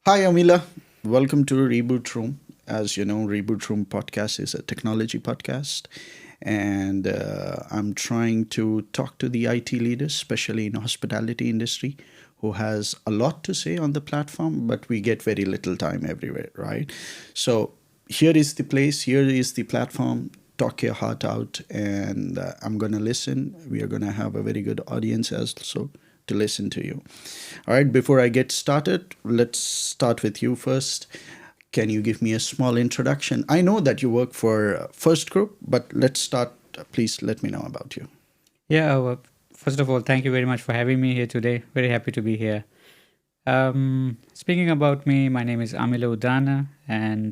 Hi, Amila. Welcome to Reboot Room. As you know, Reboot Room podcast is a technology podcast, and I'm trying to talk to the IT leaders, especially in hospitality industry, who has a lot to say on the platform, but we get very little time everywhere, right? So here is the place, here is the platform. Talk your heart out, and I'm gonna listen. We are gonna have a very good audience as also to listen to you. All right, before I get started, let's start with you first. Can you give me a small introduction? I know that you work for First Group, but let's start. Please let me know about you. First of all, thank you very much for having me here today. Very happy to be here. Speaking about me, my name is Amila Udana, and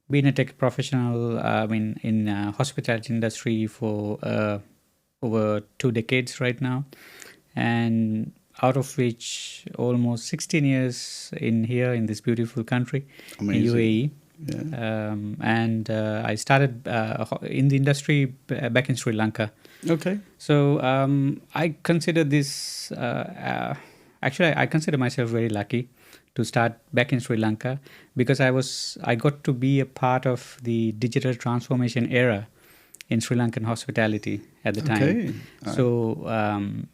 been a tech professional. In hospitality industry for over 2 decades right now, and out of which almost 16 years in here in this beautiful country, in Amazing. UAE. Yeah. And I started in the industry back in Sri Lanka. Okay. So I consider this, actually, I consider myself very lucky to start back in Sri Lanka because I got to be a part of the digital transformation era in Sri Lankan hospitality at the time. Okay. So,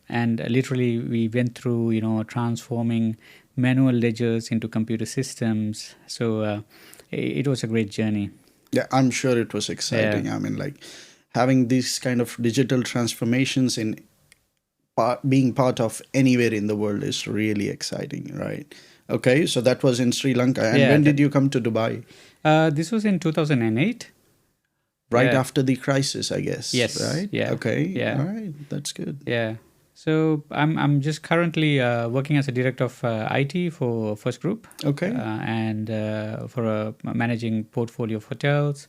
and literally we went through, transforming manual ledgers into computer systems. So it was a great journey. Yeah, I'm sure it was exciting. I mean, like having these kind of digital transformations in being part of anywhere in the world is really exciting, right? Okay, so that was in Sri Lanka. And when did you come to Dubai? This was in 2008. Right after the crisis, I guess. Yes. Right? Yeah. Okay. Yeah. All right. That's good. Yeah. So I'm just currently working as a director of IT for First Group. Okay. And for managing portfolio of hotels.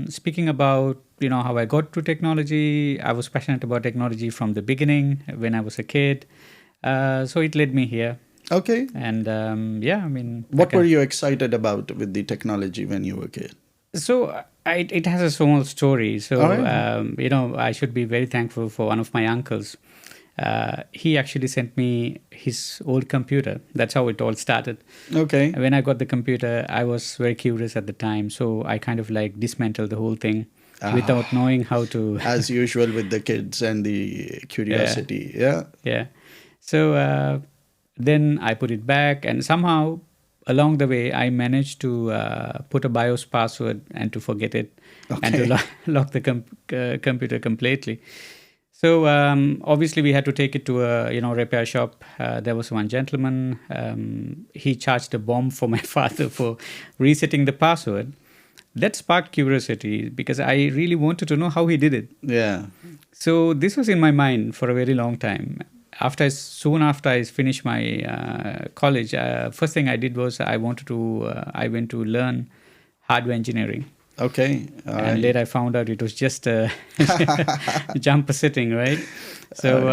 Speaking about how I got to technology, I was passionate about technology from the beginning when I was a kid. So it led me here. Okay. And what were you excited about with the technology when you were a kid? So it has a small story. So, right. I should be very thankful for one of my uncles. He actually sent me his old computer. That's how it all started. Okay. When I got the computer, I was very curious at the time. So I kind of like dismantled the whole thing without knowing how to. As usual with the kids and the curiosity. Yeah. Yeah. So then I put it back, and somehow along the way, I managed to put a BIOS password and to forget it, and to lock the computer completely. So obviously, we had to take it to a repair shop. There was one gentleman. He charged a bomb for my father for resetting the password. That sparked curiosity because I really wanted to know how he did it. Yeah. So this was in my mind for a very long time. Soon after I finished my college, first thing I did was I went to learn hardware engineering. Okay. And later I found out it was just a jumper setting, right? So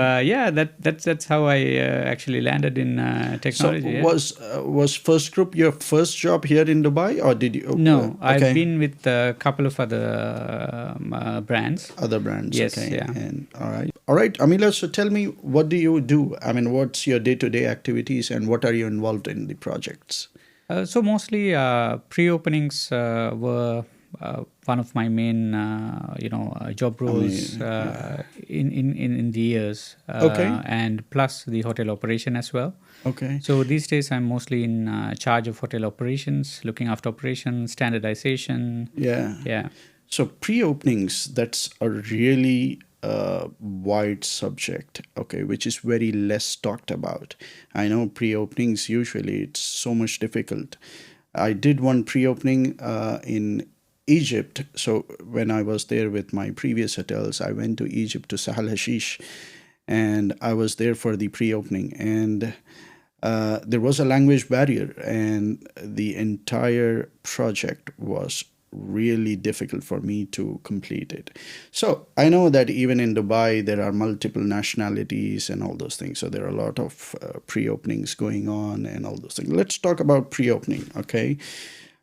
that's how I actually landed in technology. So was First Group your first job here in Dubai, or did you? No, I've been with a couple of other brands. Other brands. Yes. Okay. Yeah. And all right, Amila. So tell me, what do you do? I mean, what's your day-to-day activities, and what are you involved in the projects? So mostly pre-openings were one of my main, job roles in the years. And plus the hotel operation as well. Okay. So these days I'm mostly in charge of hotel operations, looking after operations, standardization. Yeah. Yeah. So pre-openings, that's a really wide subject, okay, which is very less talked about. I know pre-openings, usually it's so much difficult. I did one pre-opening in Egypt. So when I was there with my previous hotels, I went to Egypt to Sahel Hashish, and I was there for the pre-opening. And there was a language barrier, and the entire project was really difficult for me to complete it. So I know that even in Dubai, there are multiple nationalities and all those things. So there are a lot of pre-openings going on and all those things. Let's talk about pre-opening, okay?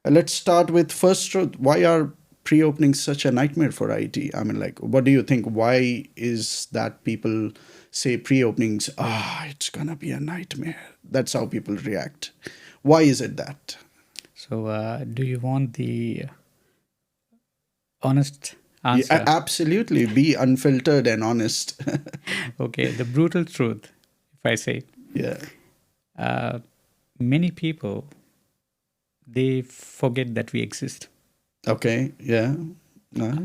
Let's start with first truth. Why are pre-opening such a nightmare for IT? I mean, like, what do you think? Why is that people say pre-openings, it's gonna be a nightmare? That's how people react. Why is it that? So, do you want the honest Yeah, answer? absolutely. Be unfiltered and honest. Okay, the brutal truth, if I say, Yeah. many people, they forget that we exist Okay. Yeah.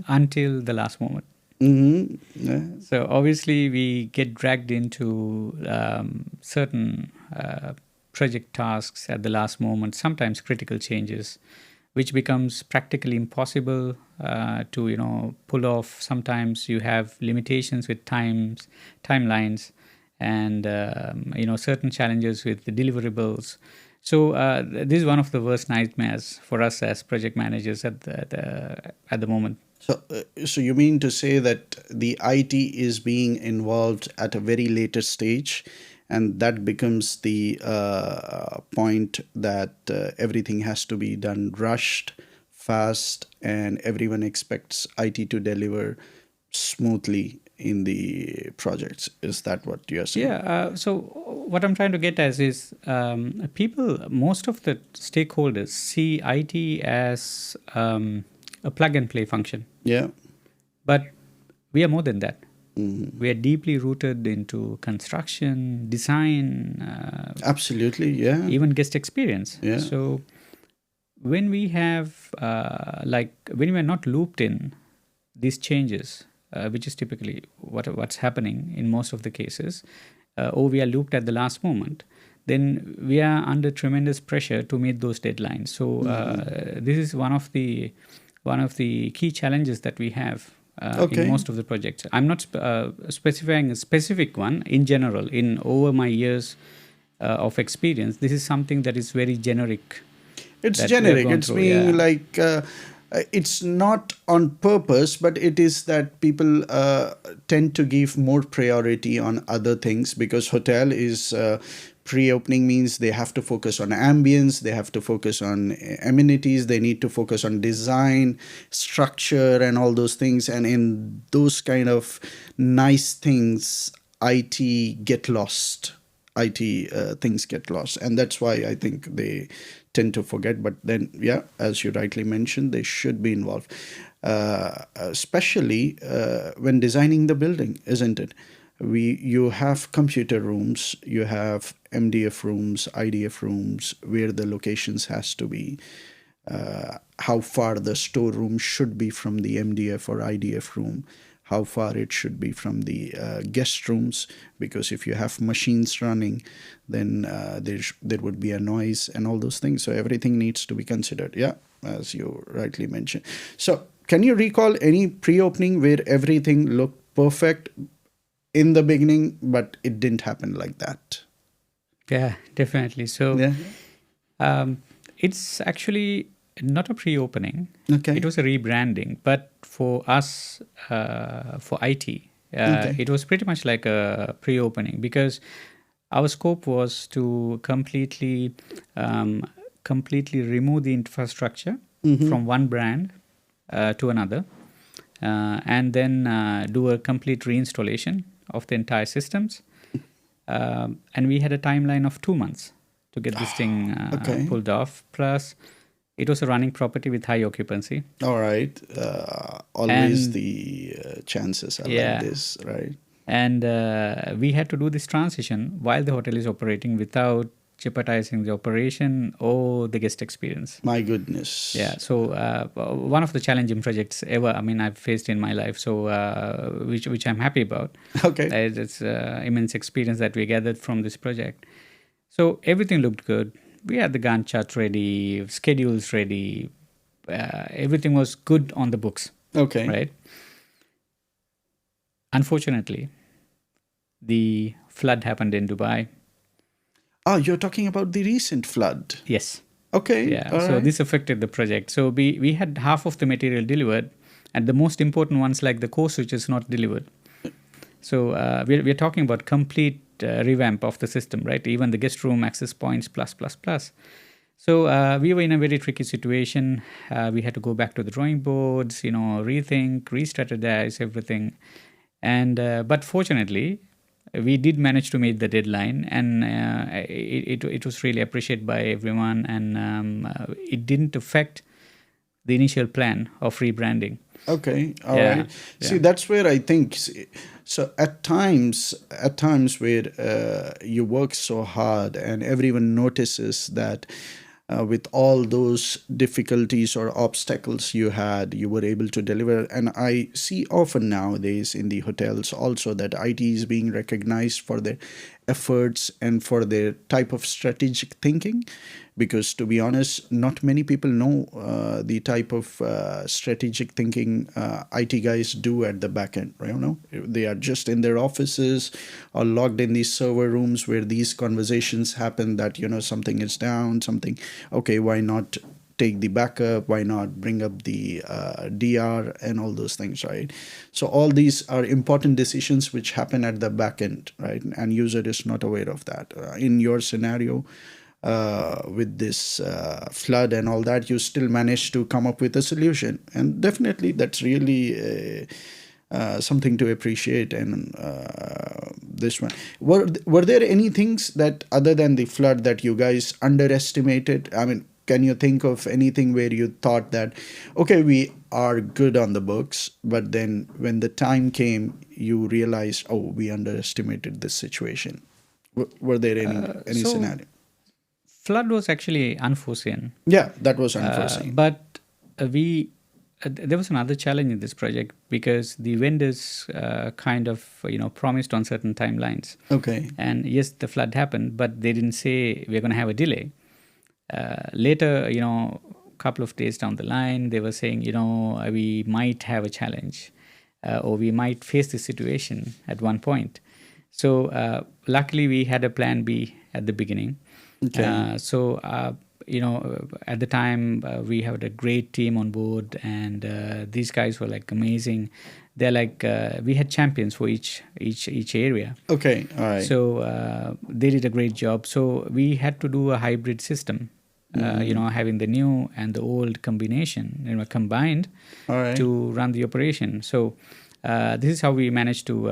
until the last moment. Mm-hmm. Yeah. So obviously, we get dragged into certain project tasks at the last moment, sometimes critical changes, which becomes practically impossible to pull off. Sometimes you have limitations with timelines, and certain challenges with the deliverables. So this is one of the worst nightmares for us as project managers at the moment. So you mean to say that the IT is being involved at a very later stage, and that becomes the point that everything has to be done rushed, fast, and everyone expects IT to deliver smoothly in the projects. Is that what you're saying? Yeah. So what I'm trying to get at is people, most of the stakeholders see IT as a plug and play function. Yeah. But we are more than that. We are deeply rooted into construction, design, Absolutely. Yeah. even guest experience. Yeah. So when we have, when we are not looped in these changes, which is typically what's happening in most of the cases, or we are looped at the last moment, then we are under tremendous pressure to meet those deadlines. So this is one of the key challenges that we have in most of the projects. I'm not specifying a specific one. In general, in over my years of experience, this is something that is very generic. It's generic. It's being like it's not on purpose, but it is that people tend to give more priority on other things, because hotel is pre-opening means they have to focus on ambience, they have to focus on amenities, they need to focus on design, structure, and all those things. And in those kind of nice things, IT get lost. IT things get lost, and that's why I think they tend to forget. But then, yeah, as you rightly mentioned, they should be involved, especially when designing the building, isn't it? You have computer rooms, you have MDF rooms, IDF rooms, where the locations has to be, how far the storeroom should be from the MDF or IDF room, how far it should be from the guest rooms, because if you have machines running, then there would be a noise and all those things. So everything needs to be considered, yeah, as you rightly mentioned. So can you recall any pre-opening where everything looked perfect in the beginning, but it didn't happen like that? Yeah, definitely. So Yeah. It's actually not a pre-opening. Okay. It was a rebranding, but for us, for IT, it was pretty much like a pre-opening, because our scope was to completely remove the infrastructure from one brand to another, and then do a complete reinstallation of the entire systems. And we had a timeline of 2 months to get this thing pulled off. Plus, it was a running property with high occupancy. All right. Always the chances are like this, right? And we had to do this transition while the hotel is operating without jeopardizing the operation or the guest experience. My goodness. Yeah. So one of the challenging projects ever, I mean, I've faced in my life. So which I'm happy about. Okay. It's immense experience that we gathered from this project. So everything looked good. We had the Gantt chart ready, schedules ready. Everything was good on the books. Okay. Right. Unfortunately, the flood happened in Dubai. Oh, you're talking about the recent flood. Yes. Okay. Yeah. So this affected the project. So we had half of the material delivered, and the most important ones like the core switches not delivered. So we're talking about complete revamp of the system, right? Even the guest room access points, plus. So we were in a very tricky situation. We had to go back to the drawing boards, rethink, re-strategize everything. And but fortunately, we did manage to meet the deadline, and it was really appreciated by everyone, and it didn't affect the initial plan of rebranding. Okay, all Yeah, right. See, yeah. that's where I think. So at times where you work so hard and everyone notices that with all those difficulties or obstacles you had, you were able to deliver. And I see often nowadays in the hotels also that IT is being recognized for their efforts and for their type of strategic thinking. Because to be honest, not many people know the type of strategic thinking IT guys do at the back end. They are just in their offices or logged in these server rooms where these conversations happen. That something is down, something. Okay, why not take the backup? Why not bring up the DR and all those things, right? So all these are important decisions which happen at the back end, right? And user is not aware of that. In your scenario, with this flood and all that, you still managed to come up with a solution, and definitely that's really something to appreciate. And this one, were there any things that other than the flood that you guys underestimated? I mean, can you think of anything where you thought that, okay, we are good on the books, but then when the time came, you realized, oh, we underestimated this situation? Were there any So scenario? flood was actually unforeseen, Yeah, that was unforeseen. but we there was another challenge in this project because the vendors kind of promised on certain timelines. Okay. And yes, the flood happened, but they didn't say we're going to have a delay. Later, a couple of days down the line, they were saying, we might have a challenge, or we might face this situation at one point. So luckily, we had a plan B at the beginning. Okay. At the time, we had a great team on board, and these guys were like amazing. They're like we had champions for each area. Okay. All right. So they did a great job. So we had to do a hybrid system, having the new and the old combination, combined All right. to run the operation. So this is how we managed to,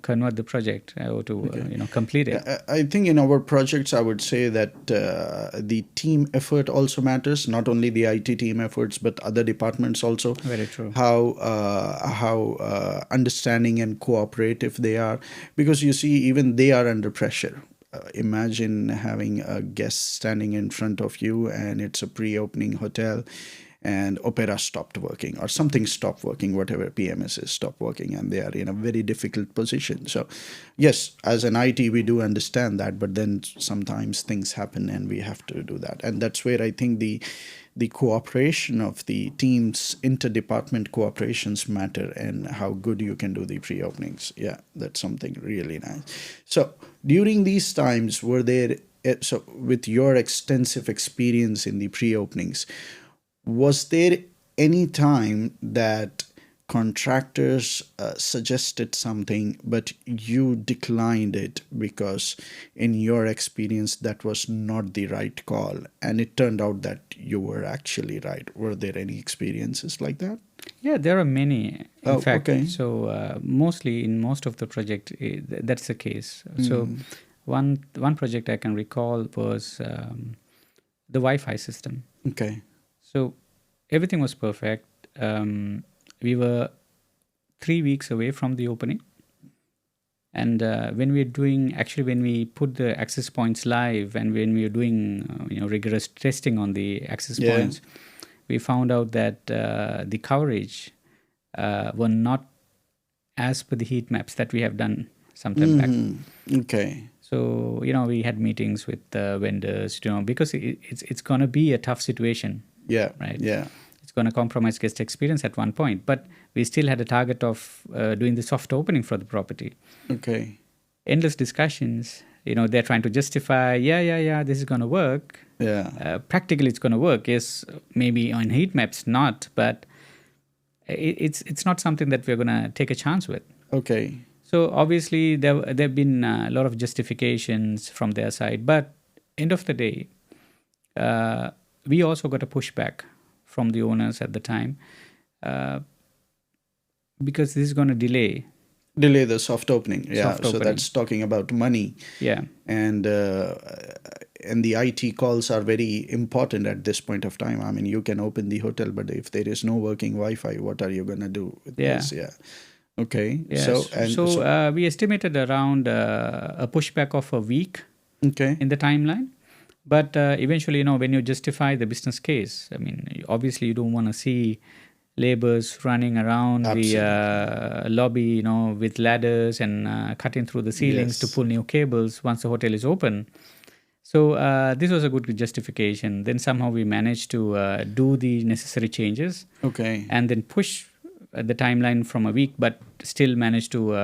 convert the project or to, complete it. I think in our projects, I would say that the team effort also matters. Not only the IT team efforts, but other departments also. Very true. How understanding and cooperative they are, because you see, even they are under pressure. Imagine having a guest standing in front of you, and it's a pre-opening hotel, and Opera stopped working or something stopped working, whatever PMS is stopped working, and they are in a very difficult position. So yes, as an IT, we do understand that, but then sometimes things happen and we have to do that. And that's where I think the cooperation of the teams, interdepartment cooperations matter, and how good you can do the pre-openings. Yeah, that's something really nice. So during these times, were there, so with your extensive experience in the pre-openings, was there any time that contractors suggested something, but you declined it because, in your experience, that was not the right call, and it turned out that you were actually right? Were there any experiences like that? Yeah, there are many. In Oh, fact, okay. so mostly in most of the project, that's the case. So one project I can recall was the Wi-Fi system. Okay. So everything was perfect. We were 3 weeks away from the opening. And when we put the access points live, and when we were doing rigorous testing on the access Yeah. points, we found out that the coverage were not as per the heat maps that we have done some time back. Okay. So we had meetings with the vendors, because it's going to be a tough situation. Yeah. Right. Yeah. It's going to compromise guest experience at one point, but we still had a target of doing the soft opening for the property. Okay. Endless discussions. They're trying to justify, this is going to work. Yeah. Practically, it's going to work. Yes, maybe on heat maps, not, but it's not something that we're going to take a chance with. Okay. So obviously, there've been a lot of justifications from their side, but end of the day, we also got a pushback from the owners at the time, uh, because this is going to Delay the soft opening. Yeah, soft so opening. that's talking about money. Yeah. And the IT calls are very important at this point of time. I mean, you can open the hotel, but if there is no working Wi-Fi, what are you gonna do with Yeah. this? Yeah. Okay. Yes. We estimated around a pushback of a week okay. in the timeline. But eventually, when you justify the business case, I mean, obviously you don't want to see laborers running around the lobby, with ladders and cutting through the ceilings to Yes. pull new cables once the hotel is open. So this was a good justification. Then somehow we managed to do the necessary changes Okay. and then push the timeline from a week, but still managed to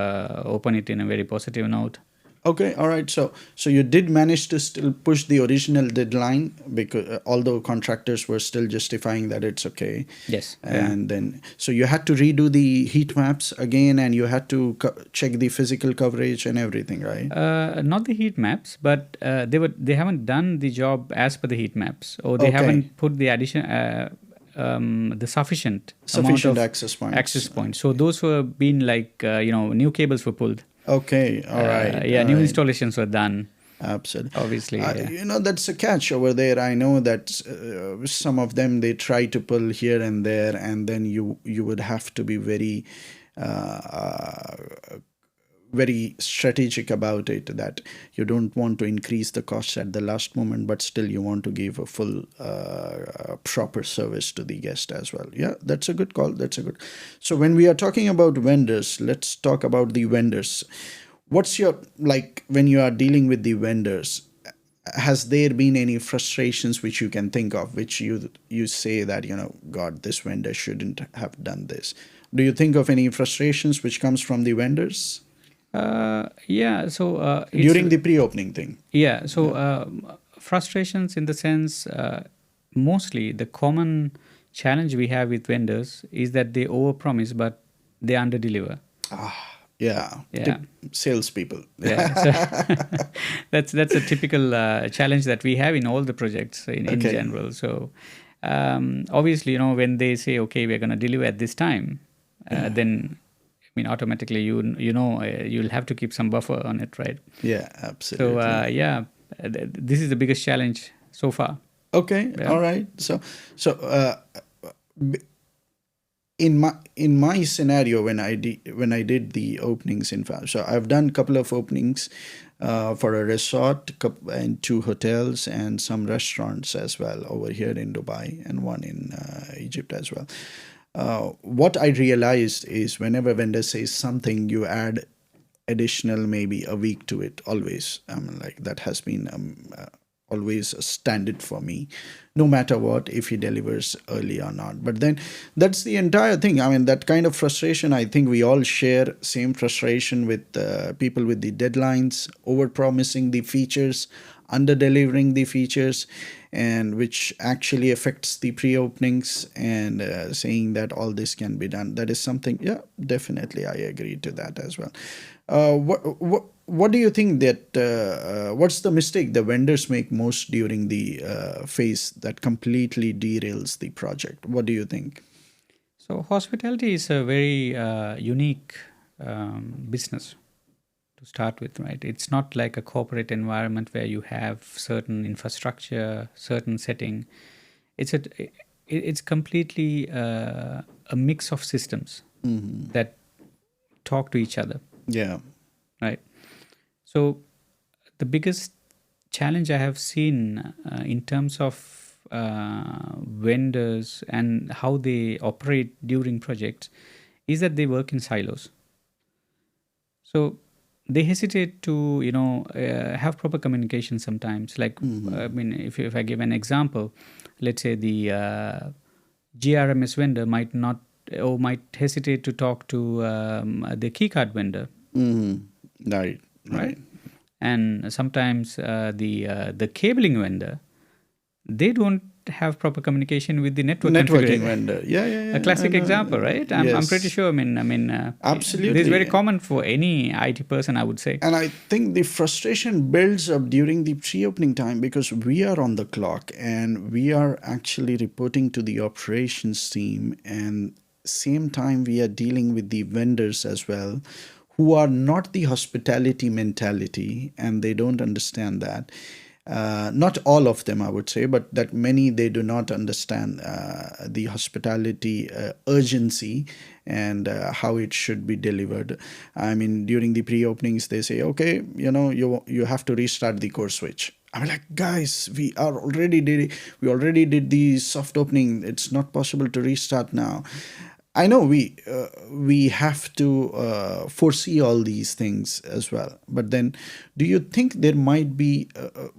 open it in a very positive note. Okay, all right. So you did manage to still push the original deadline, because although contractors were still justifying that it's okay. Yes. And then so you had to redo the heat maps again, and you had to check the physical coverage and everything, right? Not the heat maps, but they haven't done the job as per the heat maps, or they Okay. haven't put the addition the sufficient amount of access points. So those were being like new cables were pulled. Okay, all right. Yeah, all new right. installations were done. Absolutely. Obviously, yeah. That's a catch over there. I know that some of them, they try to pull here and there, and then you would have to be very very strategic about it, that you don't want to increase the costs at the last moment, but still you want to give a full proper service to the guest as well. Yeah, that's a good call. That's a good. So when we are talking about vendors, let's talk about the vendors. What's your, like, when you are dealing with the vendors, has there been any frustrations which you can think of, which you say that, God, this vendor shouldn't have done this? Do you think of any frustrations which comes from the vendors? Yeah. So during the pre-opening thing. Yeah. So frustrations in the sense, mostly the common challenge we have with vendors is that they overpromise but they underdeliver. Yeah. Salespeople. Yeah. So that's a typical challenge that we have in all the projects in general. So obviously, when they say, okay, we're going to deliver at this time, then automatically you'll have to keep some buffer on it, right? Yeah, absolutely. So this is the biggest challenge so far. Okay, yeah. All right. So in my scenario, when I did the openings in fact, so I've done a couple of openings for a resort and 2 hotels and some restaurants as well over here in Dubai, and one in Egypt as well. What I realized is whenever vendor says something, you add additional maybe a week to it always. Like that has been always a standard for me, no matter what, if he delivers early or not. But then that's the entire thing. That kind of frustration, I think we all share same frustration with people with the deadlines, over promising the features, under delivering the features, and which actually affects the pre-openings, and saying that all this can be done. That is something, yeah, definitely I agree to that as well. What do you think that what's the mistake the vendors make most during the phase that completely derails the project? What do you think? So hospitality is a very unique business to start with, right? It's not like a corporate environment where you have certain infrastructure, certain setting. It's completely a mix of systems that talk to each other. Yeah. Right. So the biggest challenge I have seen in terms of vendors and how they operate during projects is that they work in silos. So they hesitate to have proper communication sometimes. Like if I give an example, let's say the GRMS vendor might not, or might hesitate to talk to the keycard vendor. Right. And sometimes the cabling vendor, they don't have proper communication with the network Networking configurator. vendor. Yeah, yeah, yeah. A classic example, right? I'm pretty sure. Absolutely. This is very common for any IT person, I would say. And I think the frustration builds up during the pre-opening time because we are on the clock and we are actually reporting to the operations team, and same time we are dealing with the vendors as well, who are not the hospitality mentality, and they don't understand that. Not all of them, I would say, but that many, they do not understand the hospitality urgency and how it should be delivered. I mean, during the pre-openings, they say, okay, you have to restart the core switch. I'm like, guys, we already did the soft opening. It's not possible to restart now. I know we have to foresee all these things as well. But then, do you think there might be?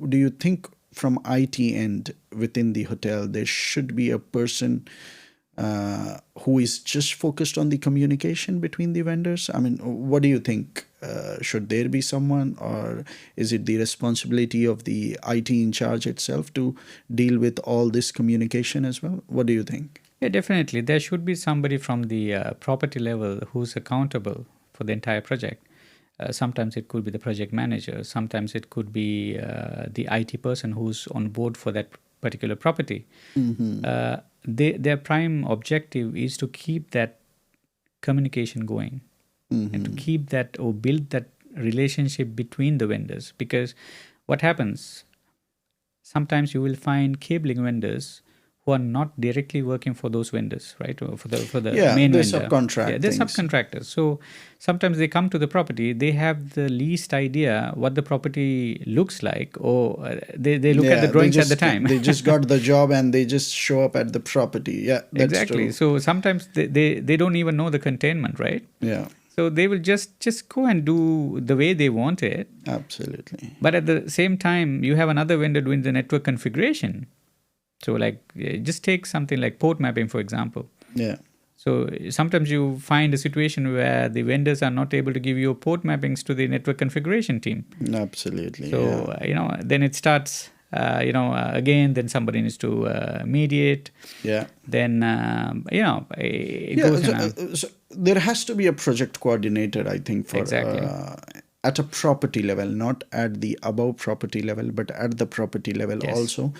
Do you think from IT end within the hotel there should be a person who is just focused on the communication between the vendors? I mean, what do you think? Should there be someone, or is it the responsibility of the IT in charge itself to deal with all this communication as well? What do you think? Yeah, definitely. There should be somebody from the property level who's accountable for the entire project. Sometimes it could be the project manager. Sometimes it could be the IT person who's on board for that particular property. Their prime objective is to keep that communication going and to keep that or build that relationship between the vendors. Because what happens, sometimes you will find cabling vendors who are not directly working for those vendors, right? Or for the main they're vendor. They're subcontractors. So sometimes they come to the property, they have the least idea what the property looks like, or they look at the drawings at the time. They just got the job and they just show up at the property. Yeah, that's exactly. True. So sometimes they don't even know the containment, right? Yeah. So they will just go and do the way they want it. Absolutely. But at the same time, you have another vendor doing the network configuration. So just take something like port mapping, for example. Yeah. So sometimes you find a situation where the vendors are not able to give you port mappings to the network configuration team. Absolutely. So, then it starts, again, then somebody needs to mediate. Yeah. Then, it goes so there has to be a project coordinator, I think, for exactly. At a property level, not at the above property level, but at the property level also.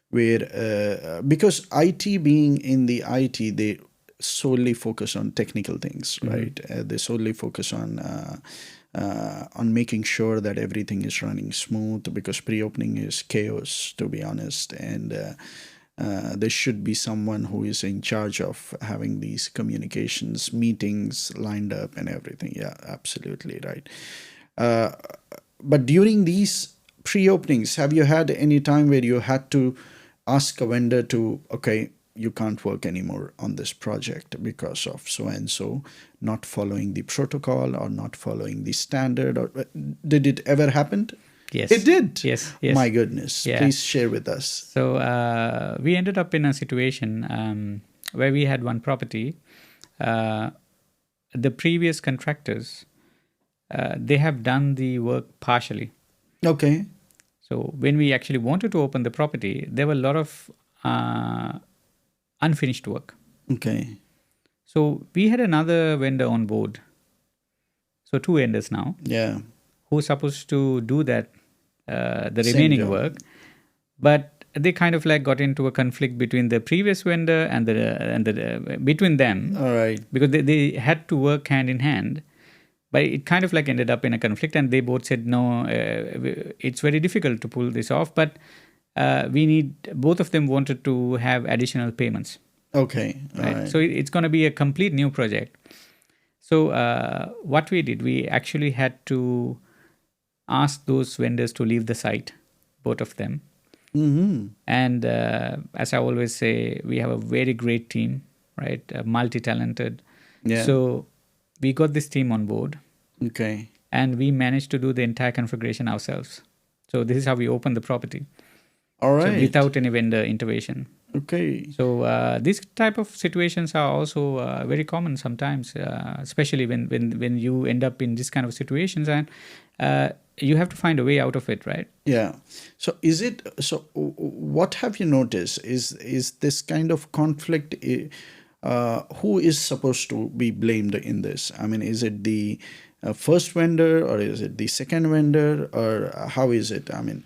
Where because IT being in the IT, they solely focus on technical things, right? They solely focus on making sure that everything is running smooth, because pre-opening is chaos, to be honest, and there should be someone who is in charge of having these communications meetings lined up and everything. Yeah, absolutely right. But during these pre-openings, have you had any time where you had to ask a vendor to, okay, you can't work anymore on this project because of so and so not following the protocol or not following the standard? Or did it ever happen? Yes, it did. Yes. My goodness. Yeah. Please share with us. So we ended up in a situation where we had one property. The previous contractors, they have done the work partially. Okay. So when we actually wanted to open the property, there were a lot of unfinished work. Okay. So we had another vendor on board. So 2 vendors now. Yeah. Who are supposed to do that, the remaining work. But they kind of got into a conflict between the previous vendor and the between them. All right. Because they had to work hand in hand. But it kind of ended up in a conflict, and they both said, no, it's very difficult to pull this off, but both of them wanted to have additional payments. Okay. Right? So it's going to be a complete new project. So what we did, we actually had to ask those vendors to leave the site, both of them. And as I always say, we have a very great team, right? Multi-talented. Yeah. So we got this team on board. Okay. And we managed to do the entire configuration ourselves. So this is how we opened the property. All right. So without any vendor intervention. Okay. So these type of situations are also very common sometimes, especially when you end up in this kind of situations. And you have to find a way out of it, right? Yeah. So is it so? What have you noticed? Is this kind of conflict? Who is supposed to be blamed in this? I mean, is it the first vendor, or is it the second vendor, or how is it? I mean,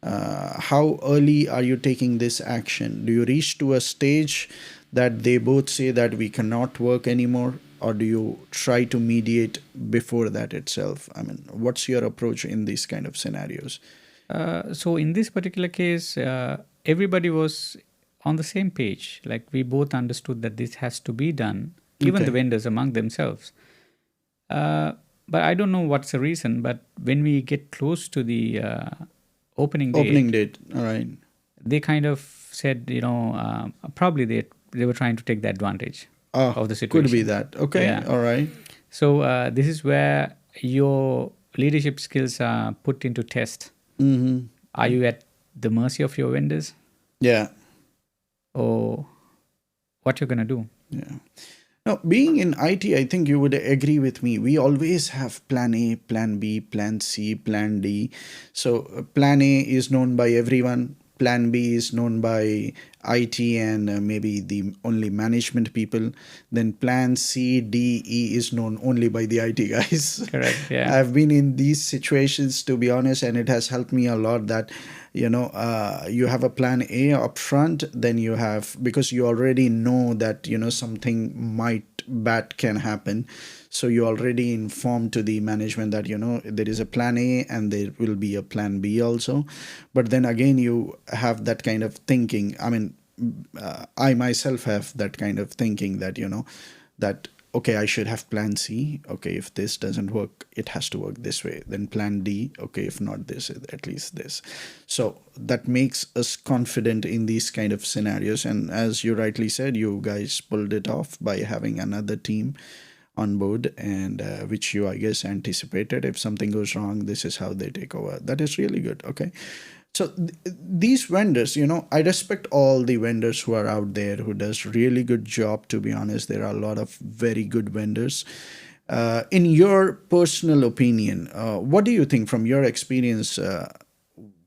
how early are you taking this action? Do you reach to a stage that they both say that we cannot work anymore, or do you try to mediate before that itself? I mean, what's your approach in these kind of scenarios? So in this particular case, everybody was on the same page. Like we both understood that this has to be done, even the Okay. vendors among themselves. But I don't know what's the reason. But when we get close to the opening Opening date, date. All right. they kind of said, probably they were trying to take the advantage Oh, of the could be situation. that. Okay. Yeah. All right. So this is where your leadership skills are put into test. Mm-hmm. Are you at the mercy of your vendors, Yeah. or what you're gonna do? Yeah. Now, being in IT, I think you would agree with me. We always have plan A, plan B, plan C, plan D. So, plan A is known by everyone. Plan B is known by IT and maybe the only management people. Then plan C, D, E is known only by the IT guys. Correct. Yeah. I've been in these situations, to be honest, and it has helped me a lot that you have a plan A up front, then you have, because you already know that something might bad can happen, so you already informed to the management that there is a plan A and there will be a plan B also. But then again, you have that kind of thinking. I mean, I myself have that kind of thinking that that okay, I should have plan C. Okay, if this doesn't work, it has to work this way. Then plan D. Okay, if not this, at least this. So that makes us confident in these kind of scenarios. And as you rightly said, you guys pulled it off by having another team on board, and which you, I guess, anticipated. If something goes wrong, this is how they take over. That is really good. Okay. So these vendors, I respect all the vendors who are out there who does really good job. To be honest, there are a lot of very good vendors. In your personal opinion, what do you think from your experience?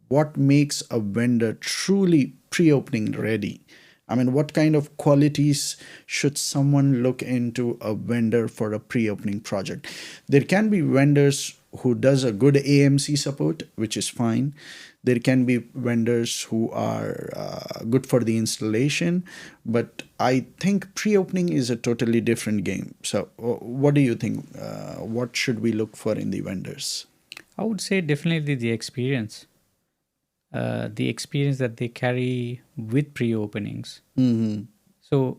What makes a vendor truly pre-opening ready? I mean, what kind of qualities should someone look into a vendor for a pre-opening project? There can be vendors who does a good AMC support, which is fine. There can be vendors who are good for the installation, but I think pre-opening is a totally different game. So, what do you think? What should we look for in the vendors? I would say definitely the experience. The experience that they carry with pre-openings. Mm-hmm. So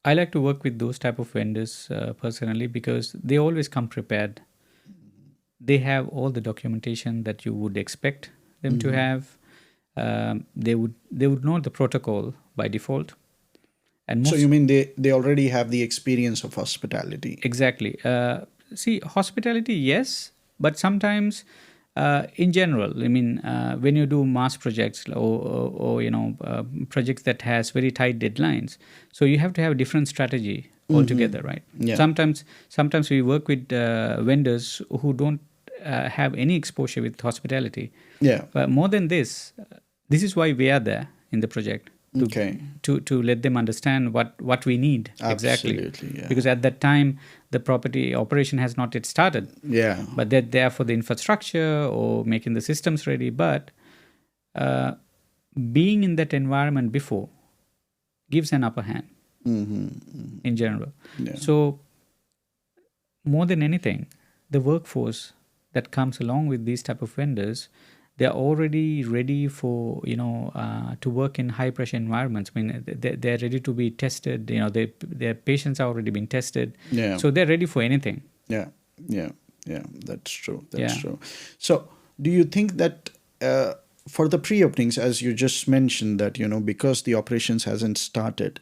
I like to work with those type of vendors personally, because they always come prepared. They have all the documentation that you would expect them to have. They would know the protocol by default, and So most you mean they already have the experience of hospitality? exactly. See, hospitality, yes, but sometimes, in general, I mean, when you do mass projects, or projects that has very tight deadlines, so you have to have a different strategy altogether, right? Yeah. Sometimes we work with vendors who don't have any exposure with hospitality. Yeah. But more than this, this is why we are there in the project, to Okay. to let them understand what we need exactly. Absolutely. Yeah. Because at that time the property operation has not yet started, Yeah. but they're there for the infrastructure or making the systems ready. But being in that environment before gives an upper hand in general. Yeah. So more than anything, the workforce that comes along with these type of vendors, they're already ready for to work in high pressure environments. I mean, they're ready to be tested. Their patients are already been tested. Yeah. So they're ready for anything. Yeah. Yeah. Yeah. That's true. That's Yeah. true. So, do you think that for the pre-openings, as you just mentioned, that because the operations hasn't started,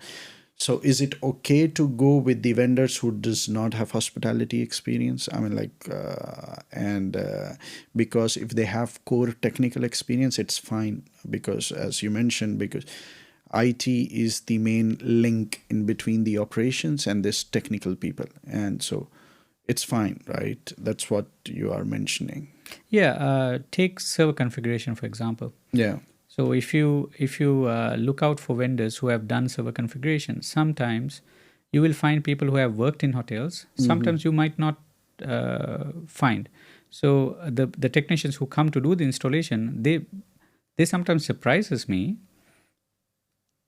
so is it okay to go with the vendors who does not have hospitality experience? I mean, like, because if they have core technical experience, it's fine. Because as you mentioned, because IT is the main link in between the operations and this technical people, and so it's fine, right? That's what you are mentioning. Yeah, take server configuration for example. Yeah. So if you look out for vendors who have done server configuration, sometimes you will find people who have worked in hotels. Sometimes you might not find. So the technicians who come to do the installation, they sometimes surprises me.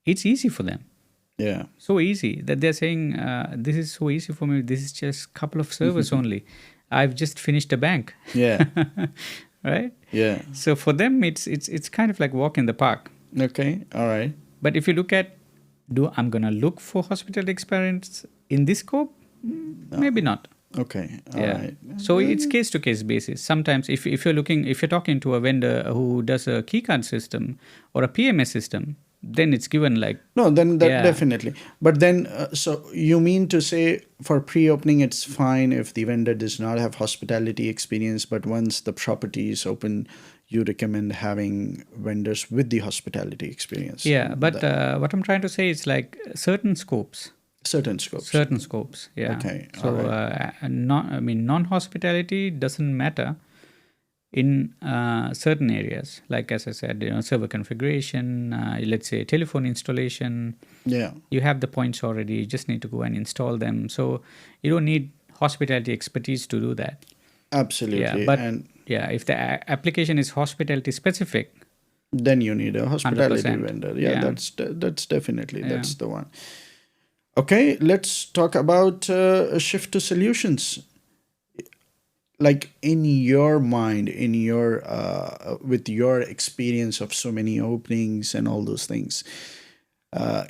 It's easy for them. Yeah. So easy that they're saying, this is so easy for me. This is just a couple of servers only. I've just finished a bank. Yeah. Right? Yeah. So for them, it's kind of like walk in the park. Okay. All right. But if you look at, I'm gonna look for hospitality experience in this scope? Maybe not. Okay. All Yeah. right. So it's case to case basis. Sometimes if you're talking to a vendor who does a keycard system or a PMS system, then it's given like, No, then that Yeah. definitely. But then, so you mean to say for pre-opening, it's fine if the vendor does not have hospitality experience, but once the property is open, you recommend having vendors with the hospitality experience. yeah. But what I'm trying to say is like certain scopes. Certain scopes. Certain scopes, yeah. Okay, So, non-hospitality doesn't matter in certain areas. Like as I said, server configuration, let's say telephone installation. Yeah. You have the points already. You just need to go and install them. So you don't need hospitality expertise to do that. Absolutely. Yeah, but and if the application is hospitality specific, then you need a hospitality 100%. vendor. Yeah, Yeah. that's definitely Yeah. that's the one. Okay, let's talk about a shift to solutions. Like in your mind, in your with your experience of so many openings and all those things,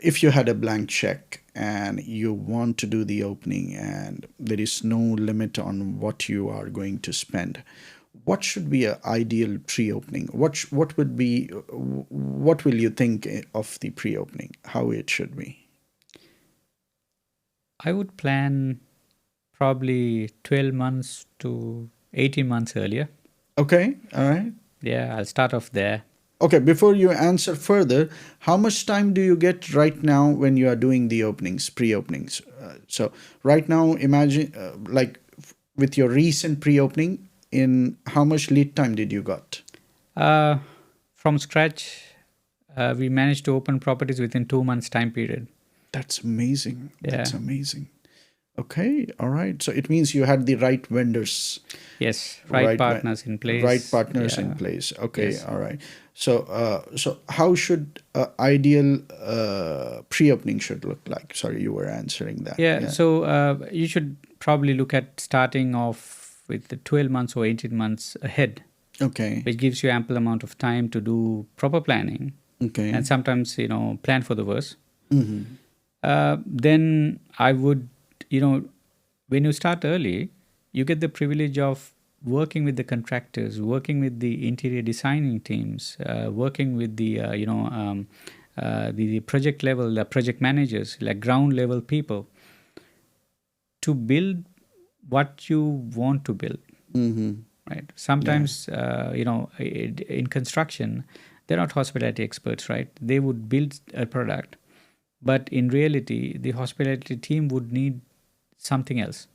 if you had a blank check and you want to do the opening and there is no limit on what you are going to spend, what should be an ideal pre-opening? What would be, what will you think of the pre-opening, how it should be? I would plan probably 12 months to 18 months earlier. Okay, all right. Yeah, I'll start off there. Okay, before you answer further, how much time do you get right now when you are doing the openings, pre-openings? So right now, imagine with your recent pre-opening, in how much lead time did you got? From scratch, we managed to open properties within 2 months time period. That's amazing. That's Yeah. amazing. Okay, all right. So it means you had the right vendors. Yes, right partners in place. Right partners Yeah. in place. Okay, Yes. all right. So how should ideal pre-opening should look like? Sorry, you were answering that. Yeah, so you should probably look at starting off with the 12 months or 18 months ahead, Okay. which gives you ample amount of time to do proper planning. Okay. And sometimes, plan for the worst. Mm-hmm. Then I would, when you start early, you get the privilege of working with the contractors, working with the interior designing teams, working with the, the project level, the project managers, like ground level people, to build what you want to build. Mm-hmm. Right. Sometimes, in construction, they're not hospitality experts, right? They would build a product. But in reality, the hospitality team would need something else.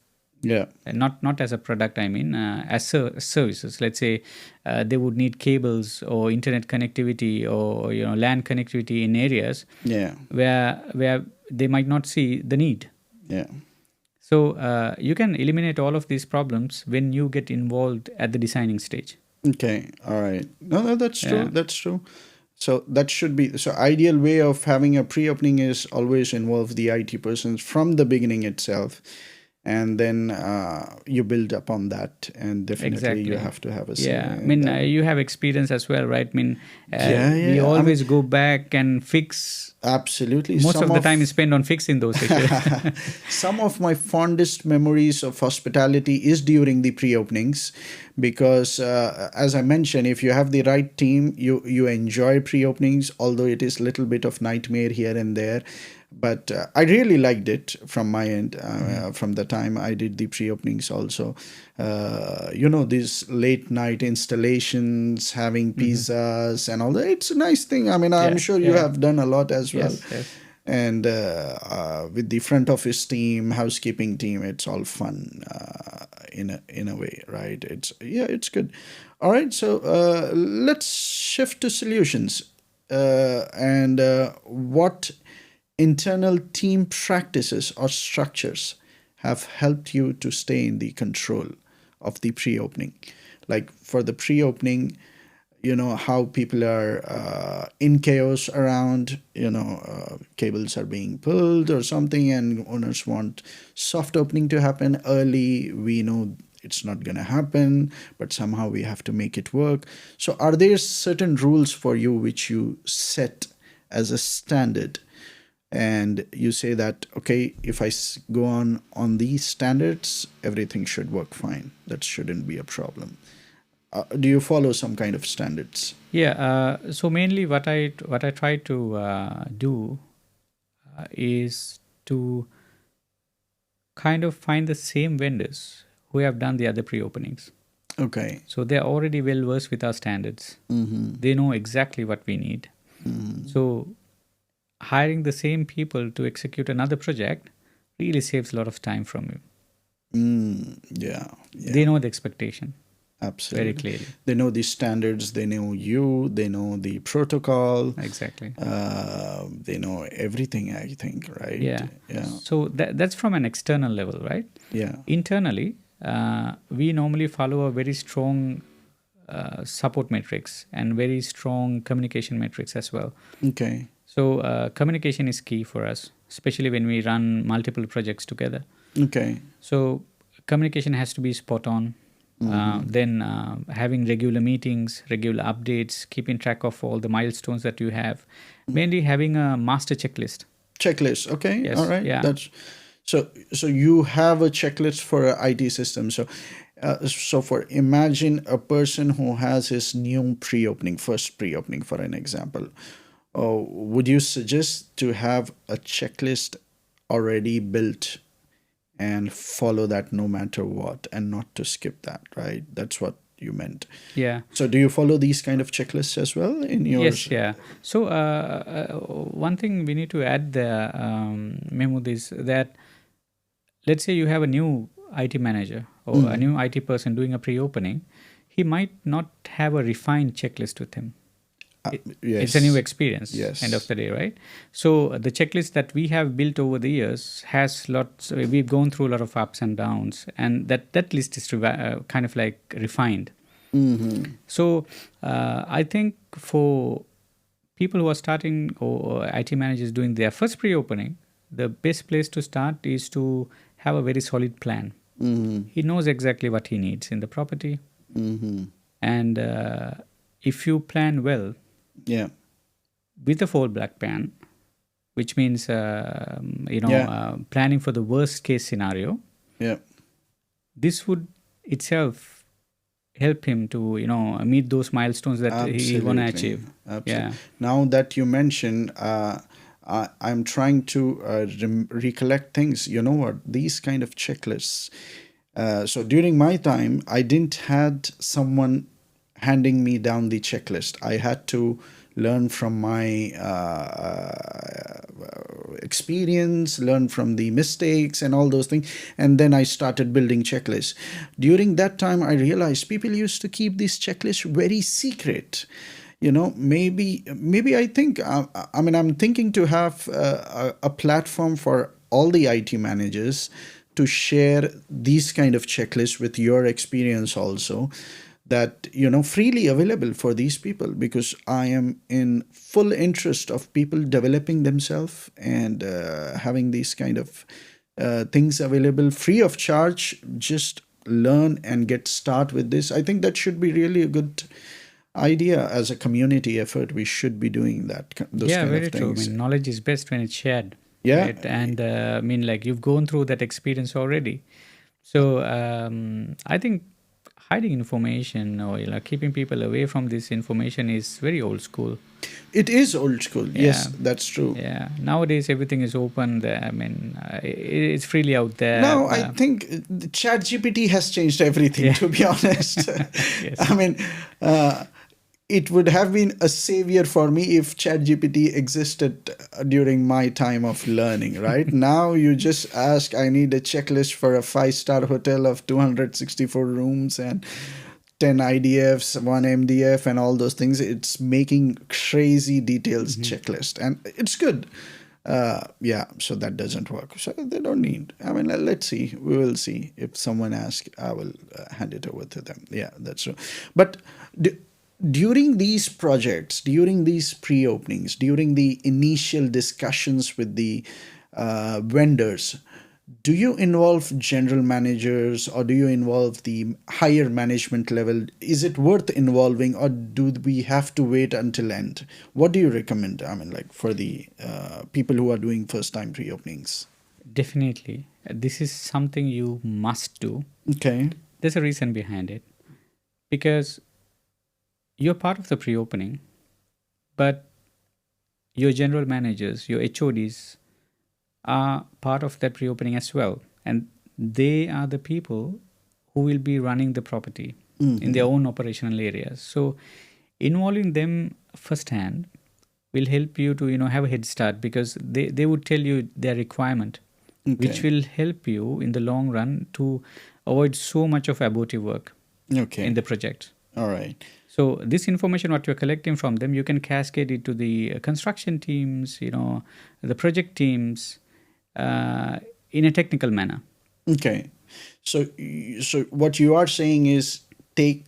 Yeah. And not as a product, I mean, as services. Let's say they would need cables or internet connectivity or LAN connectivity in areas Yeah. where they might not see the need. Yeah. So you can eliminate all of these problems when you get involved at the designing stage. Okay. All right. No, that's true. Yeah. That's true. So that should be, so ideal way of having a pre-opening is always involve the IT persons from the beginning itself. And then you build upon that, and definitely Exactly. you have to have a say. Yeah, I mean, you have experience as well, right? I mean, we yeah. always go back and fix. Absolutely. Most of the time is spent on fixing those issues. Some of my fondest memories of hospitality is during the pre-openings, because as I mentioned, if you have the right team, you enjoy pre-openings, although it is a little bit of nightmare here and there. But I really liked it from my end, from the time I did the pre-openings also. These late night installations, having pizzas and all that. It's a nice thing. I mean, I'm sure you have done a lot as well. Yes. And with the front office team, housekeeping team, it's all fun. in a way, right? It's good. All right, so let's shift to solutions. And what internal team practices or structures have helped you to stay in the control of the pre-opening? Like for the pre-opening, how people are in chaos around, cables are being pulled or something, and owners want soft opening to happen early. We know it's not going to happen, but somehow we have to make it work. So are there certain rules for you which you set as a standard, and you say that, okay, if I go on these standards, everything should work fine, that shouldn't be a problem? Do you follow some kind of standards? Yeah. So mainly, what I try to do is to kind of find the same vendors who have done the other pre-openings. Okay. So they're already well versed with our standards. They know exactly what we need. So hiring the same people to execute another project really saves a lot of time from you. Yeah. They know the expectation. Absolutely. Very clearly. They know the standards, they know you, they know the protocol. Exactly. They know everything, I think, right? Yeah. Yeah. So that's from an external level, right? Yeah. Internally, we normally follow a very strong support metrics and very strong communication metrics as well. Okay. So communication is key for us, especially when we run multiple projects together. Okay. So communication has to be spot on. Then having regular meetings, regular updates, keeping track of all the milestones that you have. Mainly having a master checklist. Checklist. Okay. Yes, All right. yeah. That's so you have a checklist for an IT system. So for imagine a person who has his new first pre-opening, for an example. Would you suggest to have a checklist already built and follow that no matter what, and not to skip that, right? That's what you meant. Yeah. So do you follow these kind of checklists as well in yours? Yes, yeah. So one thing we need to add there, Mehmood, is that let's say you have a new IT manager or a new IT person doing a pre-opening, he might not have a refined checklist with him. Yes. It's a new experience. Yes. End of the day, right? So the checklist that we have built over the years has lots. We've gone through a lot of ups and downs, and that list is kind of like refined. So I think for people who are starting or IT managers doing their first pre-opening, the best place to start is to have a very solid plan. He knows exactly what he needs in the property, and if you plan well. Yeah. With a fallback plan, which means planning for the worst case scenario. Yeah. This would itself help him to meet those milestones that he want to achieve. Absolutely. Yeah. Now that you mention, I'm trying to recollect things. You know what? These kind of checklists. So during my time, I didn't had someone handing me down the checklist. I had to learn from my experience, learn from the mistakes and all those things. And then I started building checklists. During that time, I realized people used to keep these checklists very secret. Maybe I think, I'm thinking to have a platform for all the IT managers to share these kind of checklists with your experience also, that freely available for these people, because I am in full interest of people developing themselves and having these kind of things available free of charge. Just learn and get start with this. I think that should be really a good idea. As a community effort, we should be doing that. Those kind very of things. true. Knowledge is best when it's shared. Yeah. Right? And you've gone through that experience already. So I think hiding information or keeping people away from this information is very old school. It is old school. Yeah. Yes, that's true. Yeah. Nowadays, everything is open. It's freely out there. Now, I think ChatGPT has changed everything, to be honest. Yes. I mean, it would have been a savior for me if ChatGPT existed during my time of learning, right? Now you just ask, I need a checklist for a five-star hotel of 264 rooms and 10 IDFs, one MDF, and all those things. It's making crazy details checklist, and it's good. Yeah, so that doesn't work. So they don't need. I mean, let's see. We will see. If someone asks, I will hand it over to them. Yeah, that's true. But during these projects, during these pre-openings, during the initial discussions with the vendors, do you involve general managers or do you involve the higher management level? Is it worth involving, or do we have to wait until end? What do you recommend? I mean, like for the people who are doing first time pre-openings. Definitely. This is something you must do. Okay. There's a reason behind it. Because you're part of the pre opening, but your general managers, your HODs are part of that pre opening as well. And they are the people who will be running the property in their own operational areas. So involving them firsthand will help you to have a head start, because they would tell you their requirement, which Okay. will help you in the long run to avoid so much of abortive work in Okay. the project. All right. So this information, what you're collecting from them, you can cascade it to the construction teams, the project teams, in a technical manner. Okay. So, so what you are saying is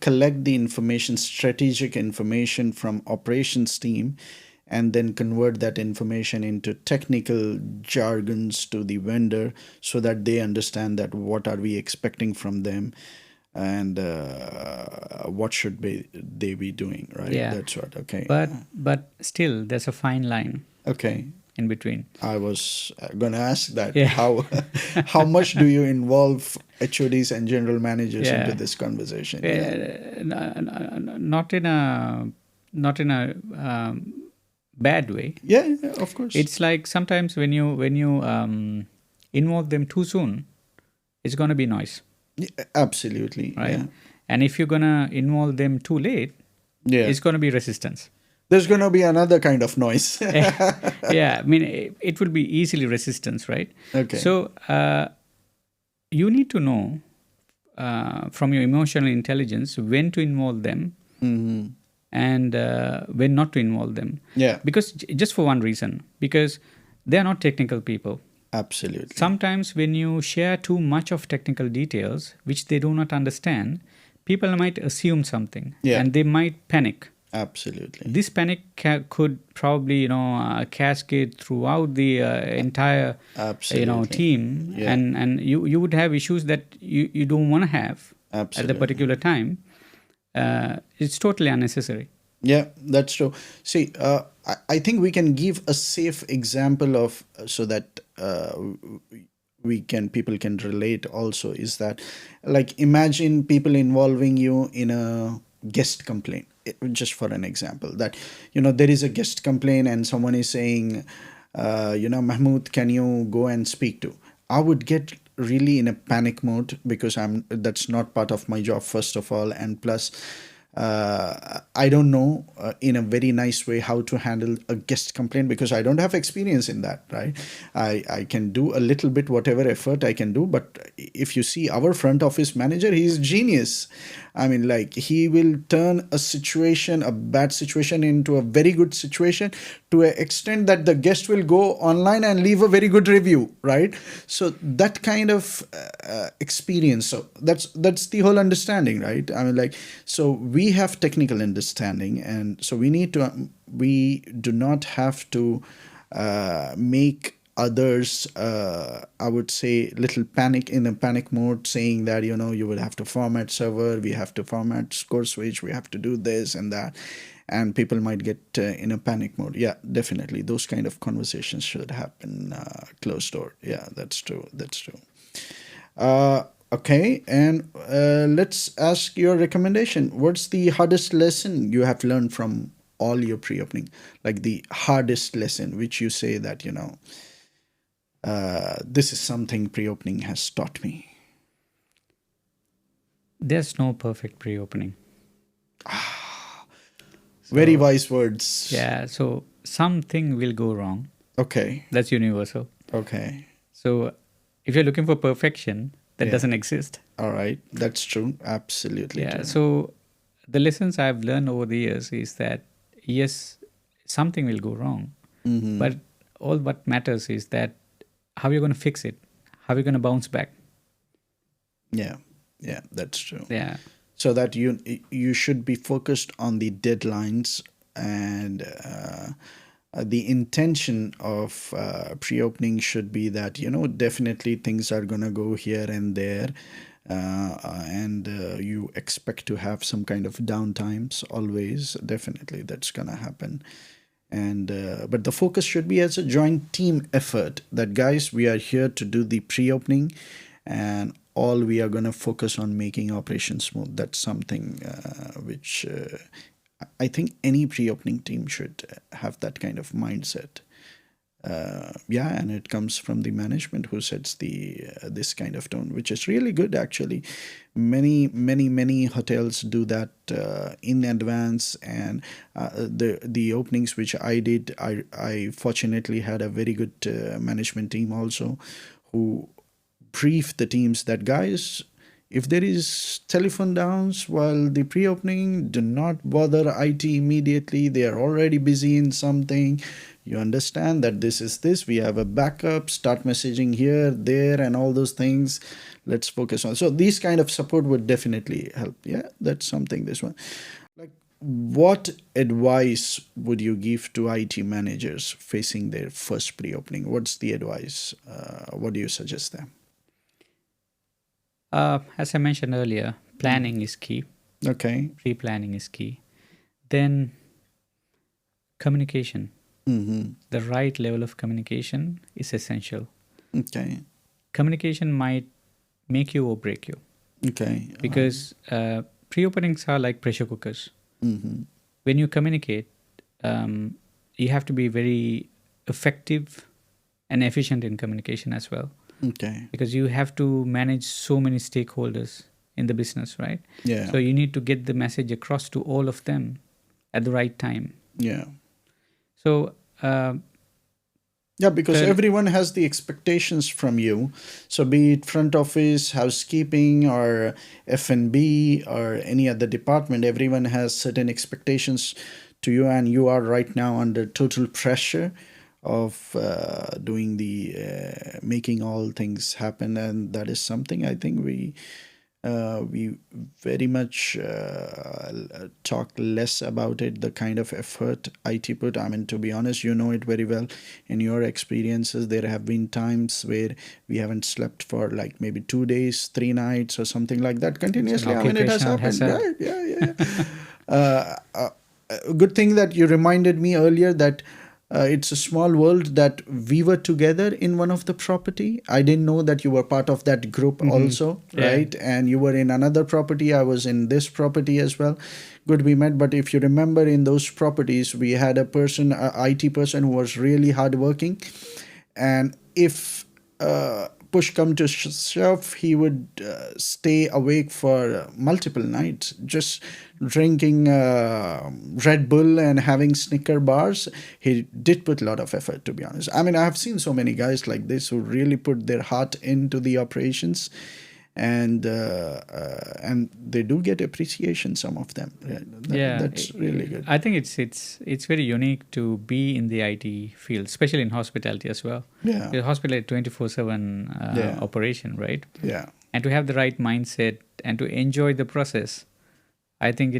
collect the information, strategic information from operations team, and then convert that information into technical jargons to the vendor so that they understand that what are we expecting from them, and what should they be doing, right? Yeah. That's what. Okay. But still, there's a fine line Okay. in between. I was going to ask that. Yeah. How much do you involve HODs and general managers Yeah. into this conversation? Yeah. Not in a bad way. Yeah, yeah, of course. It's like sometimes when you involve them too soon, it's going to be noise, Yeah, absolutely. right? Yeah. And if you're going to involve them too late, Yeah. it's going to be resistance. There's going to be another kind of noise. Yeah, I mean, it will be easily resistance, right? Okay. So you need to know from your emotional intelligence when to involve them and when not to involve them. Yeah. Because just for one reason, because they are not technical people. Absolutely. Sometimes when you share too much of technical details which they do not understand, people might assume something, Yeah. and they might panic. Absolutely. This panic could probably cascade throughout the entire Absolutely. team, Yeah. and you would have issues that you don't want to have at Absolutely. the particular time. It's totally unnecessary. Yeah, that's true. See, I think we can give a safe example of so that people can relate also, is that, like, imagine people involving you in a guest complaint. Just for an example, that there is a guest complaint and someone is saying, Mahmood, can you go and speak to? I would get really in a panic mode, because that's not part of my job, first of all, and plus I don't know in a very nice way how to handle a guest complaint, because I don't have experience in that, right? I can do a little bit, whatever effort I can do, but if you see our front office manager, he's genius. I mean, like, he will turn a bad situation into a very good situation, to an extent that the guest will go online and leave a very good review, right? So that kind of experience. So that's the whole understanding, right? I mean, like, so we have technical understanding, and so we do not have to make others, I would say, little in a panic mode, saying that you will have to format server, we have to format score switch, we have to do this and that, and people might get in a panic mode. Yeah, definitely those kind of conversations should happen closed door. Yeah, that's true. Okay, and let's ask your recommendation. What's the hardest lesson you have learned from all your pre-opening? Like the hardest lesson which you say that this is something pre-opening has taught me. There's no perfect pre-opening. Very wise words. Yeah, so something will go wrong. Okay. That's universal. Okay. So if you're looking for perfection, that doesn't exist. All right. That's true. Absolutely Yeah. true. So the lessons I've learned over the years is that yes, something will go wrong, but all what matters is that how you're going to fix it, how you're going to bounce back. Yeah. Yeah, that's true. Yeah. So that you should be focused on the deadlines and the intention of pre-opening should be that definitely things are gonna go here and there, and you expect to have some kind of downtimes always. Definitely that's gonna happen. And but the focus should be as a joint team effort, that guys, we are here to do the pre-opening, and all we are going to focus on making operations smooth. That's something which I think any pre-opening team should have, that kind of mindset. Yeah, and it comes from the management who sets the this kind of tone, which is really good actually. Many hotels do that in advance, and the openings which I did, I fortunately had a very good management team also, who brief the teams that, guys, if there is telephone downs while the pre-opening, do not bother IT immediately. They are already busy in something. You understand that this is this. We have a backup. Start messaging here, there, and all those things. Let's focus on. So these kind of support would definitely help. Yeah, that's something. This one. Like, what advice would you give to IT managers facing their first pre-opening? What's the advice? What do you suggest them? As I mentioned earlier, planning is key. Okay. Pre-planning is key. Then communication. The right level of communication is essential. Okay. Communication might make you or break you. Okay. Because pre-openings are like pressure cookers. When you communicate, you have to be very effective and efficient in communication as well. Okay. Because you have to manage so many stakeholders in the business, right? Yeah. So you need to get the message across to all of them at the right time. Yeah. So yeah, because everyone has the expectations from you. So be it front office, housekeeping, or F&B, or any other department, everyone has certain expectations to you, and you are right now under total pressure of doing the making all things happen. And that is something I think we very much talk less about it, the kind of effort IT put. I mean, to be honest, you know it very well. In your experiences, there have been times where we haven't slept for like maybe 2 days, 3 nights, or something like that continuously. I mean, it has happened, right? Yeah. Good thing that you reminded me earlier that it's a small world, that we were together in one of the property. I didn't know that you were part of that group also, right? And you were in another property. I was in this property as well. Good, we met. But if you remember, in those properties, we had a person, a IT person, who was really hardworking. And if push come to shove, he would stay awake for multiple nights, just drinking Red Bull and having Snicker bars. He did put a lot of effort, to be honest. I mean, I have seen so many guys like this who really put their heart into the operations, and they do get appreciation, some of them. That's really good. I think it's very unique to be in the IT field, especially in hospitality as well. Yeah. The hospitality 24/7 operation, right? Yeah. And to have the right mindset and to enjoy the process, I think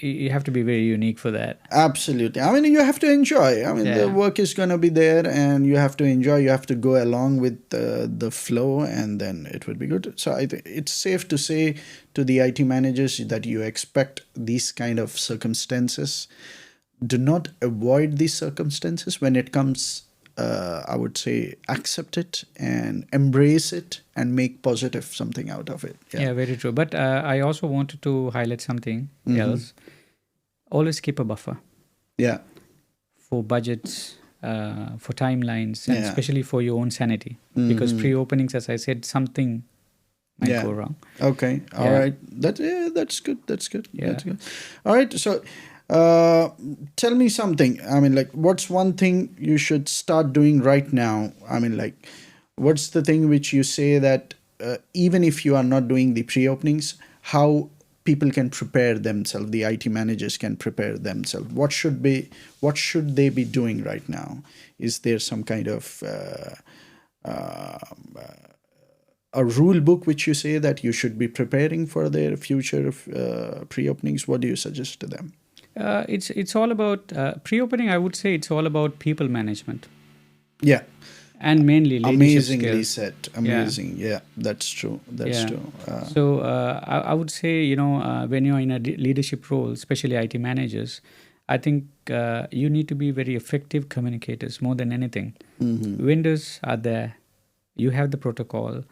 you have to be very unique for that. Absolutely. I mean, you have to enjoy. I mean, the work is going to be there, and you have to enjoy. You have to go along with the flow, and then it would be good. So I think it's safe to say to the IT managers that you expect these kind of circumstances. Do not avoid these circumstances. When it comes, I would say, accept it and embrace it and make positive something out of it. Yeah, very true. But I also wanted to highlight something else. Always keep a buffer. Yeah. For budgets, for timelines, and especially for your own sanity. Because pre-openings, as I said, something might go wrong. Okay. All right. That's good. That's good. Yeah. That's good. All right. So Uh, Tell me something. I mean, like, what's one thing you should start doing right now? I mean, like, what's the thing which you say that even if you are not doing the pre-openings, how people can prepare themselves, the IT managers can prepare themselves. What should they be doing right now? Is there some kind of uh, a rule book which you say that you should be preparing for their future pre-openings? What do you suggest to them? It's all about pre-opening. I would say it's all about people management Yeah, and mainly leadership amazingly skills. said. Yeah, Amazing. Yeah, that's true. That's yeah. true. So I would say, when you're in a leadership role, especially IT managers, I think you need to be very effective communicators more than anything. Vendors are there. You have the protocol.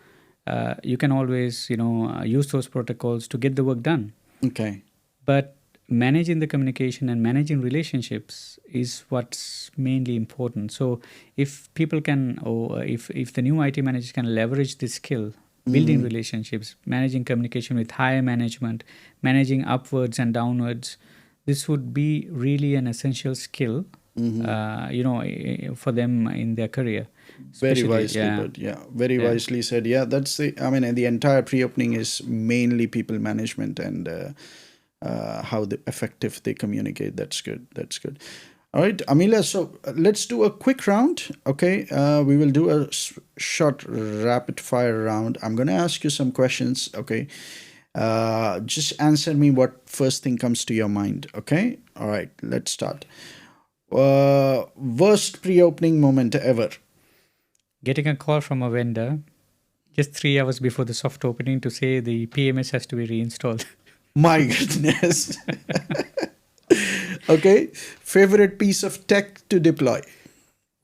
You can always, use those protocols to get the work done. Okay. But managing the communication and managing relationships is what's mainly important. So if people can, or if the new IT managers can leverage this skill, building relationships, managing communication with higher management, managing upwards and downwards, this would be really an essential skill, for them in their career. Very Especially, wisely yeah, put. Yeah, very yeah. wisely said. Yeah, that's the. I mean, the entire pre-opening is mainly people management and how effective they communicate. That's good. That's good. All right, Amila. So let's do a quick round. Okay, we will do a short rapid fire round. I'm gonna ask you some questions. Okay, just answer me what first thing comes to your mind. Okay. All right. Let's start. Worst pre-opening moment ever. Getting a call from a vendor just 3 hours before the soft opening to say the PMS has to be reinstalled. My goodness. Okay. Favorite piece of tech to deploy.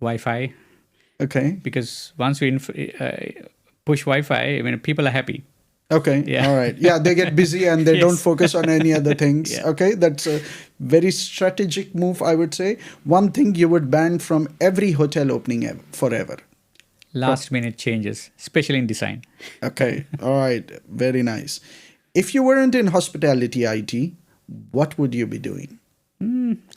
Wi-Fi, Okay. because once we push Wi-Fi, I mean, people are happy. Okay. Yeah. All right. Yeah, they get busy and they don't Yes. focus on any other things. Yeah. Okay. That's a very strategic move, I would say. One thing you would ban from every hotel opening forever. Last minute changes, especially in design. Okay. All right. Very nice. If you weren't in hospitality IT, what would you be doing?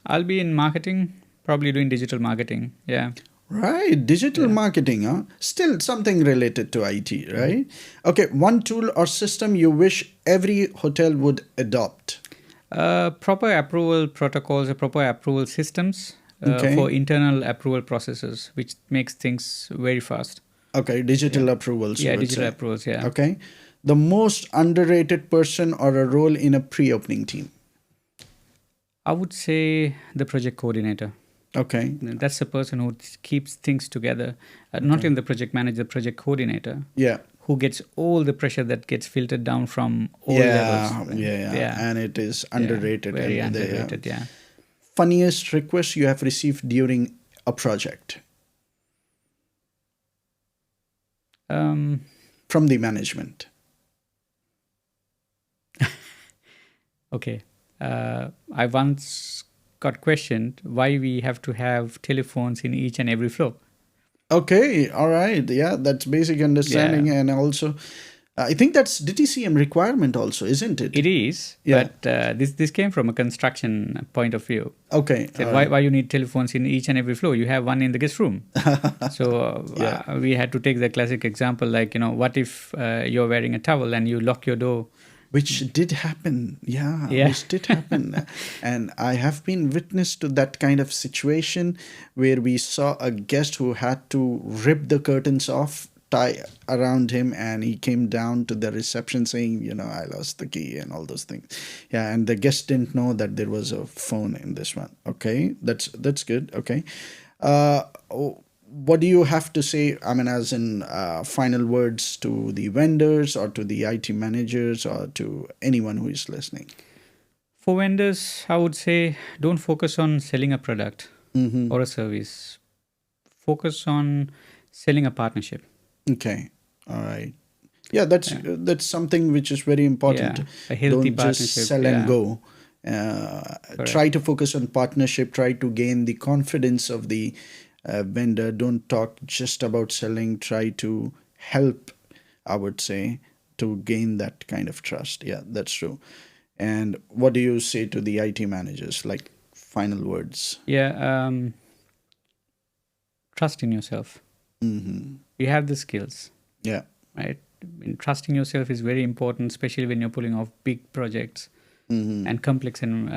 I'll be in marketing, probably doing digital marketing. Yeah. Right, digital marketing, huh? Still something related to IT, right? Okay, one tool or system you wish every hotel would adopt. Proper approval protocols or proper approval systems Okay, for internal approval processes, which makes things very fast. okay, digital approvals, you Yeah, would digital say. approvals. Yeah. Okay, the most underrated person or a role in a pre-opening team. I would say the project coordinator. Okay, That's the person who keeps things together. Not okay, in the project manager, the project coordinator, yeah, who gets all the pressure that gets filtered down from all levels. yeah, yeah, yeah, Yeah, and it is yeah, underrated. very And the underrated. Yeah. funniest request you have received during a project Um, from the management. okay. I once got questioned why we have to have telephones in each and every floor. Okay, all right. Yeah, that's basic understanding. Yeah. And also, I think that's DTCM requirement also, isn't it? It is, Yeah. but this came from a construction point of view. Okay, Said all why right. you need telephones in each and every floor? You have one in the guest room. So Yeah. we had to take the classic example, like, what if you're wearing a towel and you lock your door? Which did happen. Yeah, Yeah. which did happen. And I have been witness to that kind of situation where we saw a guest who had to rip the curtains off, tie around him, and he came down to the reception saying, I lost the key and all those things. Yeah, and the guest didn't know that there was a phone in this one. Okay, that's good. Okay. What do you have to say? I mean, as in final words to the vendors or to the IT managers or to anyone who is listening? For vendors, I would say don't focus on selling a product Mm-hmm. or a service. Focus on selling a partnership. Okay. All right. Yeah, that's Yeah. that's something which is very important. Yeah. A healthy Don't just partnership. sell and Yeah. go. Correct. Try to focus on partnership. Try to gain the confidence of the vendor. Don't talk just about selling. Try to help, I would say, to gain that kind of trust. Yeah, that's true. And what do you say to the IT managers? Like final words. Yeah, trust in yourself. Mm-hmm. You have the skills, Yeah. right? And trusting yourself is very important, especially when you're pulling off big projects Mm-hmm. and complex, and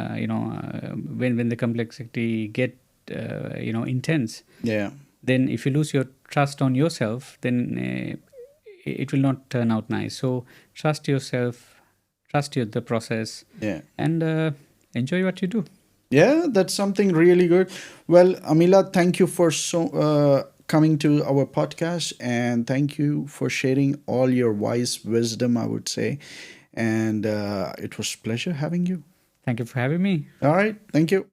when the complexity get intense. Yeah. Then if you lose your trust on yourself, then it will not turn out nice. So trust yourself, the process, Yeah. and enjoy what you do. Yeah, that's something really good. Well, Amila, thank you for coming to our podcast, and thank you for sharing all your wise wisdom, I would say. And it was pleasure having you. Thank you for having me. All right, thank you.